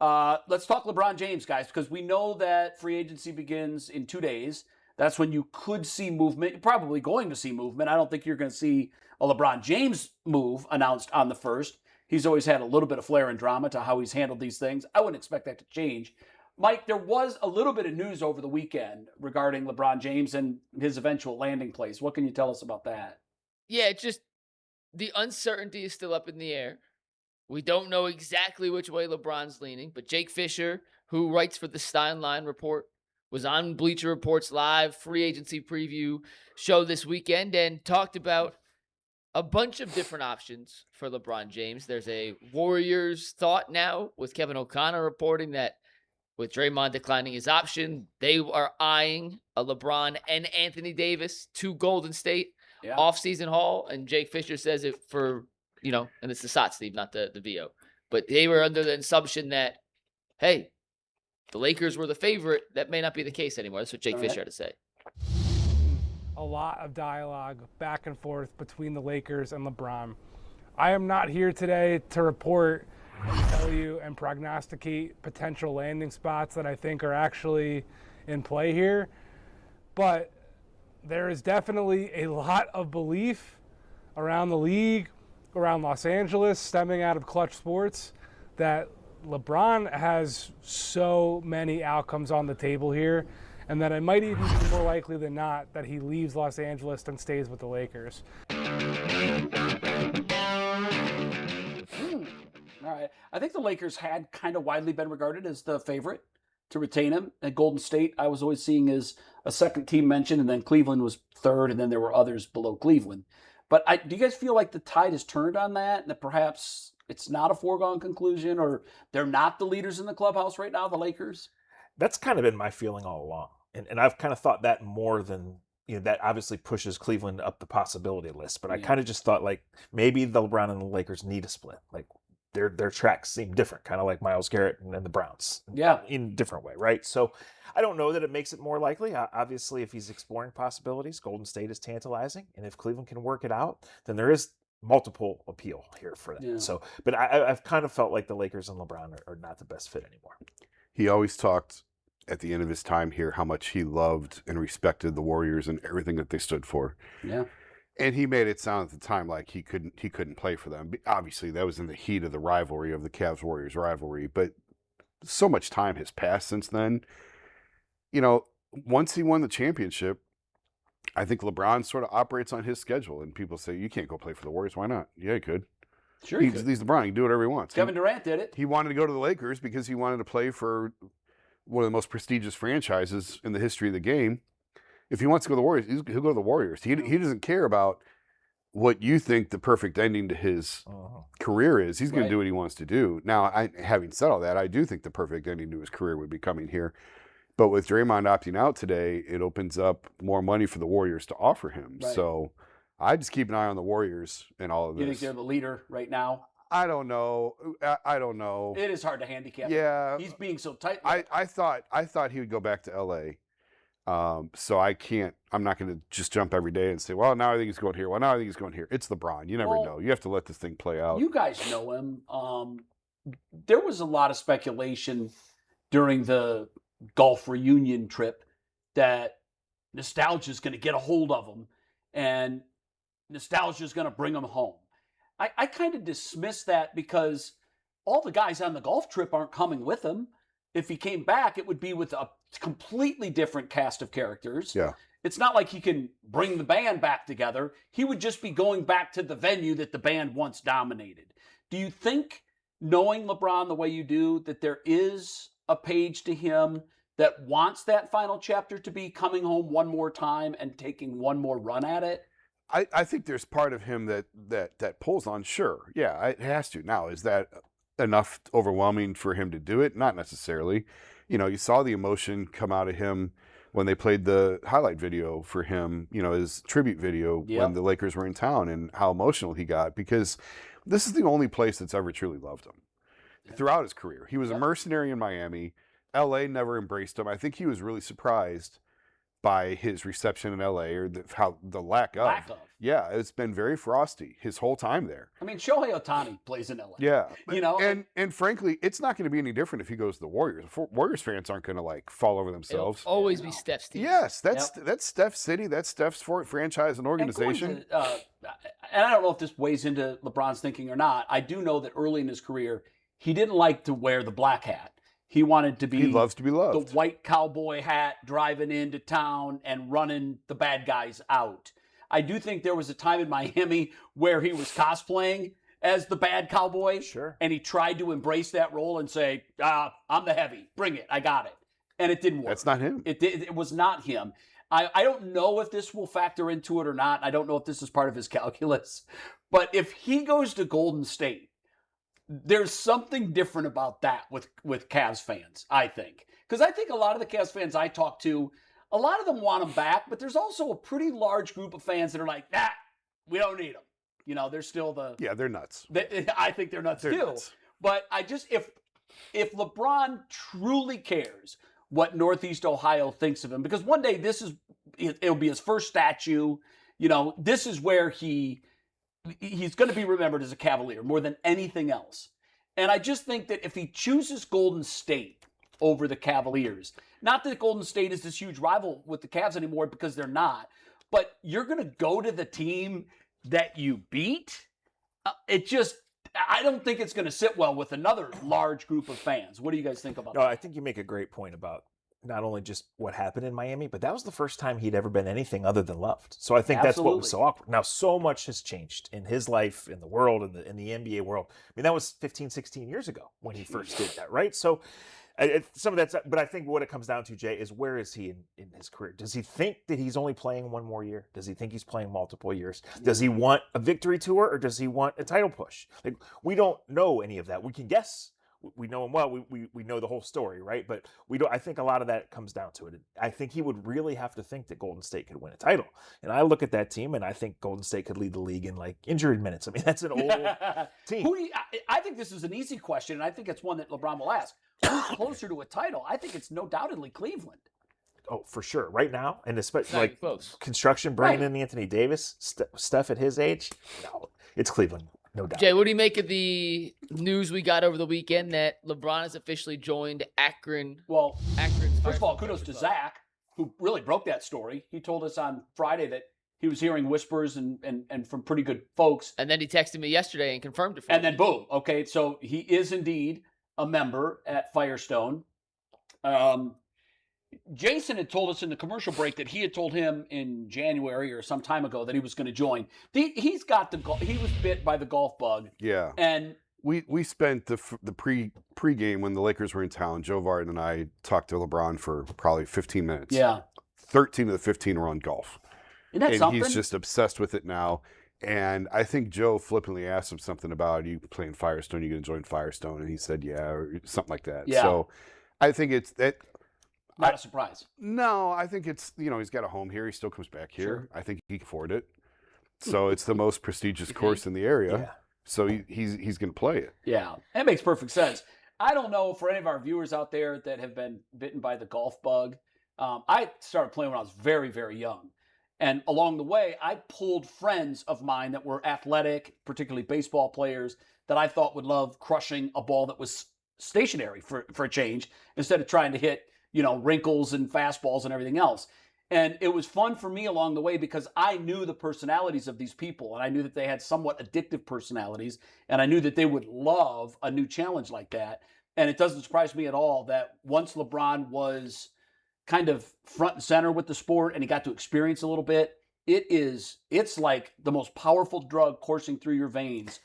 Let's talk LeBron James, guys, because we know that free agency begins in 2 days. That's when you could see movement. You're probably going to see movement. I don't think you're going to see a LeBron James move announced on the 1st. He's always had a little bit of flair and drama to how he's handled these things. I wouldn't expect that to change. Mike, there was a little bit of news over the weekend regarding LeBron James and his eventual landing place. What can you tell us about that? Yeah, it's just the uncertainty is still up in the air. We don't know exactly which way LeBron's leaning, but Jake Fisher, who writes for the Steinline Report, was on Bleacher Report's live free agency preview show this weekend and talked about a bunch of different options for LeBron James. There's a Warriors thought now with Kevin O'Connor reporting that with Draymond declining his option, they are eyeing a LeBron and Anthony Davis to Golden State offseason haul. And Jake Fisher says it for, and it's the SOT, Steve, not the VO. But they were under the assumption that, hey, the Lakers were the favorite. That may not be the case anymore. That's what Jake Fisher had to say. A lot of dialogue back and forth between the Lakers and LeBron. I am not here today to report and tell you and prognosticate potential landing spots that I think are actually in play here. But there is definitely a lot of belief around the league, around Los Angeles, stemming out of Clutch Sports, that LeBron has so many outcomes on the table here, and that it might even be more likely than not that he leaves Los Angeles and stays with the Lakers. All right. I think the Lakers had kind of widely been regarded as the favorite to retain him. At Golden State, I was always seeing as a second team mentioned, and then Cleveland was third, and then there were others below Cleveland. But do you guys feel like the tide has turned on that, and that perhaps it's not a foregone conclusion, or they're not the leaders in the clubhouse right now, the Lakers? That's kind of been my feeling all along. And I've kind of thought that more than, that obviously pushes Cleveland up the possibility list. But I kind of just thought, like, maybe the LeBron and the Lakers need a split. Like, their tracks seem different, kind of like Myles Garrett and the Browns. Yeah. In a different way, right? So I don't know that it makes it more likely. Obviously, if he's exploring possibilities, Golden State is tantalizing. And if Cleveland can work it out, then there is multiple appeal here for them. Yeah. So, but I've kind of felt like the Lakers and LeBron are not the best fit anymore. He always talked at the end of his time here how much he loved and respected the Warriors and everything that they stood for. Yeah. And he made it sound at the time like he couldn't play for them. Obviously, that was in the heat of the rivalry, of the Cavs-Warriors rivalry. But so much time has passed since then. Once he won the championship, I think LeBron sort of operates on his schedule. And people say, you can't go play for the Warriors. Why not? Yeah, he could. Sure, he's LeBron. He can do whatever he wants. Kevin Durant did it. He wanted to go to the Lakers because he wanted to play for one of the most prestigious franchises in the history of the game. If he wants to go to the Warriors, he'll go to the Warriors. He doesn't care about what you think the perfect ending to his career is. He's going to do what he wants to do. Now, having said all that, I do think the perfect ending to his career would be coming here. But with Draymond opting out today, it opens up more money for the Warriors to offer him. Right. So I just keep an eye on the Warriors and all of this. You think they're the leader right now? I don't know. I don't know. It is hard to handicap. Yeah. He's being so tight. I thought he would go back to L.A., so I'm not going to just jump every day and say, well, now I think he's going here. Well, now I think he's going here. It's LeBron. You never know. You have to let this thing play out. You guys know him. There was a lot of speculation during the golf reunion trip that nostalgia is going to get a hold of him and nostalgia is going to bring him home. I kind of dismiss that because all the guys on the golf trip aren't coming with him. If he came back, it would be with a completely different cast of characters. Yeah. It's not like he can bring the band back together. He would just be going back to the venue that the band once dominated. Do you think, knowing LeBron the way you do, that there is a page to him that wants that final chapter to be coming home one more time and taking one more run at it? I think there's part of him that pulls on, sure. Yeah, it has to. Now, is that enough overwhelming for him to do it? Not necessarily. You saw the emotion come out of him when they played the highlight video for him, his tribute video when the Lakers were in town, and how emotional he got, because this is the only place that's ever truly loved him throughout his career. He was a mercenary in Miami. LA never embraced him. I think he was really surprised by his reception in LA or the lack of. Yeah, it's been very frosty his whole time there. I mean, Shohei Ohtani plays in LA. Yeah, you know, and frankly, it's not going to be any different if he goes to the Warriors. Warriors fans aren't going to like fall over themselves. It'll always be Steph's team. Yes, that's Steph's city, that's Steph's franchise and organization. And I don't know if this weighs into LeBron's thinking or not. I do know that early in his career, he didn't like to wear the black hat. He wanted to be. He loves to be loved. The white cowboy hat, driving into town and running the bad guys out. I do think there was a time in Miami where he was cosplaying as the bad cowboy. Sure. And he tried to embrace that role and say, I'm the heavy. Bring it. I got it. And it didn't work. That's not him. It was not him. I don't know if this will factor into it or not. I don't know if this is part of his calculus. But if he goes to Golden State, there's something different about that with Cavs fans, I think. Because I think a lot of the Cavs fans I talk to, a lot of them want him back, but there's also a pretty large group of fans that are like, nah, we don't need him. You know, they're still Yeah, they're nuts. I think they're nuts too. Nuts. But I just, if LeBron truly cares what Northeast Ohio thinks of him, because one day it'll be his first statue. You know, this is where he's going to be remembered as a Cavalier more than anything else. And I just think that if he chooses Golden State over the Cavaliers, not that Golden State is this huge rival with the Cavs anymore because they're not, but you're going to go to the team that you beat. I don't think it's going to sit well with another large group of fans. What do you guys think about that? No, I think you make a great point about not only just what happened in Miami, but that was the first time he'd ever been anything other than loved. So I think that's what was so awkward. Now, so much has changed in his life, in the world, in the NBA world. I mean, that was 15, 16 years ago when he first did that, right? So some of that's, but I think what it comes down to, Jay, is where is he in his career? Does he think that he's only playing one more year? Does he think he's playing multiple years? Does he want a victory tour or does he want a title push? Like, we don't know any of that. We can guess. We know him well. We know the whole story, right? But we don't. I think a lot of that comes down to it. I think he would really have to think that Golden State could win a title. And I look at that team, and I think Golden State could lead the league in like injury minutes. I mean, that's an old team. I think this is an easy question, and I think it's one that LeBron will ask. Who's closer to a title? I think it's no doubtedly Cleveland. Oh, for sure. Right now, and especially like close. Construction, bringing in Anthony Davis, Steph at his age. No, it's Cleveland. No doubt. Jay, what do you make of the news we got over the weekend that LeBron has officially joined Akron? Well, Akron's first of all, kudos to Zach, who really broke that story. He told us on Friday that he was hearing whispers and from pretty good folks. And then he texted me yesterday and confirmed it for me. And then boom. Okay, so he is indeed a member at Firestone. Jason had told us in the commercial break that he had told him in January or some time ago that he was going to join. He was bit by the golf bug. Yeah. And we spent the pregame when the Lakers were in town. Joe Vard and I talked to LeBron for probably 15 minutes. Yeah. 13 of the 15 were on golf. Isn't that something? He's just obsessed with it now. And I think Joe flippantly asked him something about, you playing Firestone, you going to join Firestone? And he said, yeah, or something like that. Yeah. So I think it's that. Not a surprise. No, I think it's, he's got a home here. He still comes back here. Sure. I think he can afford it. So it's the most prestigious course in the area. Yeah. So he's going to play it. Yeah, that makes perfect sense. I don't know for any of our viewers out there that have been bitten by the golf bug. I started playing when I was very, very young. And along the way, I pulled friends of mine that were athletic, particularly baseball players, that I thought would love crushing a ball that was stationary for a change instead of trying to hit, wrinkles and fastballs and everything else. And it was fun for me along the way because I knew the personalities of these people and I knew that they had somewhat addictive personalities and I knew that they would love a new challenge like that. And it doesn't surprise me at all that once LeBron was kind of front and center with the sport and he got to experience a little bit, it's like the most powerful drug coursing through your veins,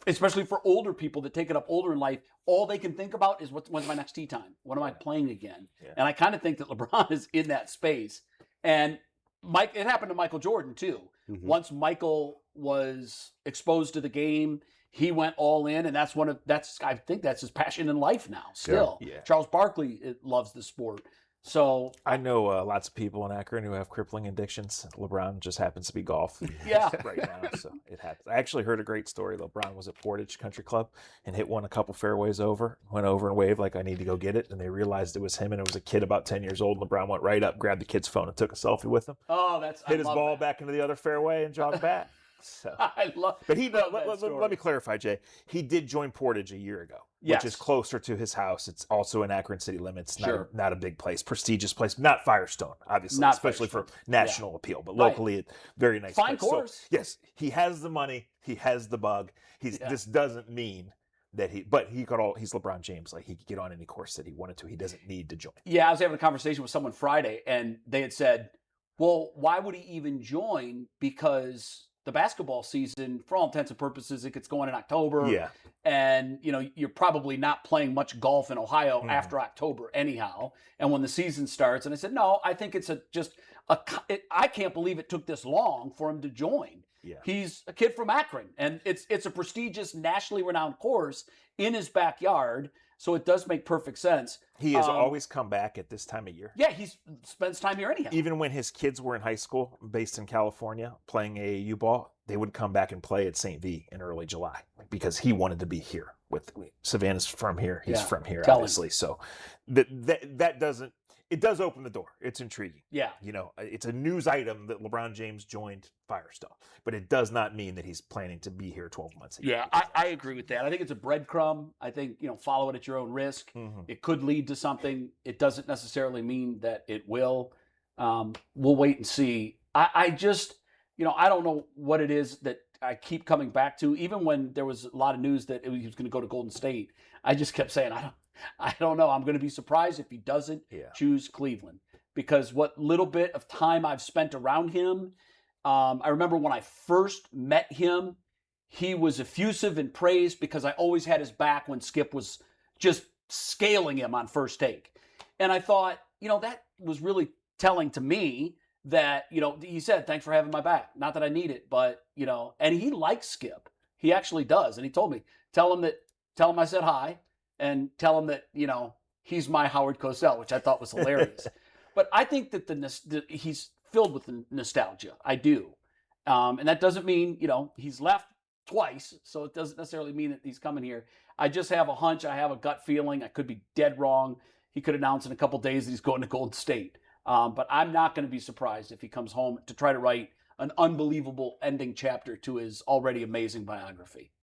especially for older people that take it up older in life. All they can think about is when's my next tee time? When am I playing again? Yeah. And I kind of think that LeBron is in that space. And it happened to Michael Jordan too. Mm-hmm. Once Michael was exposed to the game, he went all in, and I think that's his passion in life now. Still, yeah. Charles Barkley loves the sport. So I know lots of people in Akron who have crippling addictions. LeBron just happens to be golf Yeah. right now, so it happens. I actually heard a great story. LeBron was at Portage Country Club and hit one a couple fairways over, went over and waved like, I need to go get it, and they realized it was him, and it was a kid about 10 years old. LeBron went right up, grabbed the kid's phone, and took a selfie with him. oh, Hit his love ball that. back into the other fairway and jogged back. So. I love. But he love let, that let- story. let me clarify, Jay. He did join Portage a year ago, Yes. which is closer to his house. It's also in Akron city limits. Sure. Not a big place, prestigious place. Not Firestone, obviously, Not especially Firestone. for national appeal, but Right. locally, it very nice. Fine place. So, course. yes, he has the money. He has the bug. Yeah. This doesn't mean that he's LeBron James. Like, he could get on any course that he wanted to. He doesn't need to join. Yeah, I was having a conversation with someone Friday, and they had said, well, why would he even join? Because the basketball season, for all intents and purposes, it gets going in October. Yeah. And, you're probably not playing much golf in Ohio Mhm. after October anyhow. And when the season starts, and I said, no, I think it's I can't believe it took this long for him to join. Yeah. He's a kid from Akron, and it's a prestigious, nationally renowned course in his backyard. So it does make perfect sense. He has always come back at this time of year. Yeah, he spends time here anyhow. Even when his kids were in high school, based in California, playing AAU ball, they would come back and play at St. V in early July because he wanted to be here. With Savannah's from here, he's Yeah, from here, tell him. obviously. So that doesn't. It does open the door. It's intriguing. Yeah. It's a news item that LeBron James joined Firestone, but it does not mean that he's planning to be here 12 months a year. Yeah, I agree with that. I think it's a breadcrumb. I think, follow it at your own risk. Mhm. It could lead to something. It doesn't necessarily mean that it will. We'll wait and see. I just, I don't know what it is that I keep coming back to. Even when there was a lot of news that he was going to go to Golden State, I just kept saying, I don't know. I'm going to be surprised if he doesn't choose Cleveland, because what little bit of time I've spent around him, I remember when I first met him, he was effusive in praise because I always had his back when Skip was just scaling him on first take. And I thought, that was really telling to me that, he said, thanks for having my back. Not that I need it, but, and he likes Skip. He actually does. And he told me, tell him I said hi. And tell him that, he's my Howard Cosell, which I thought was hilarious. But I think that he's filled with the nostalgia. I do. And that doesn't mean, he's left twice. So it doesn't necessarily mean that he's coming here. I just have a hunch. I have a gut feeling. I could be dead wrong. He could announce in a couple days that he's going to Golden State. But I'm not going to be surprised if he comes home to try to write an unbelievable ending chapter to his already amazing biography.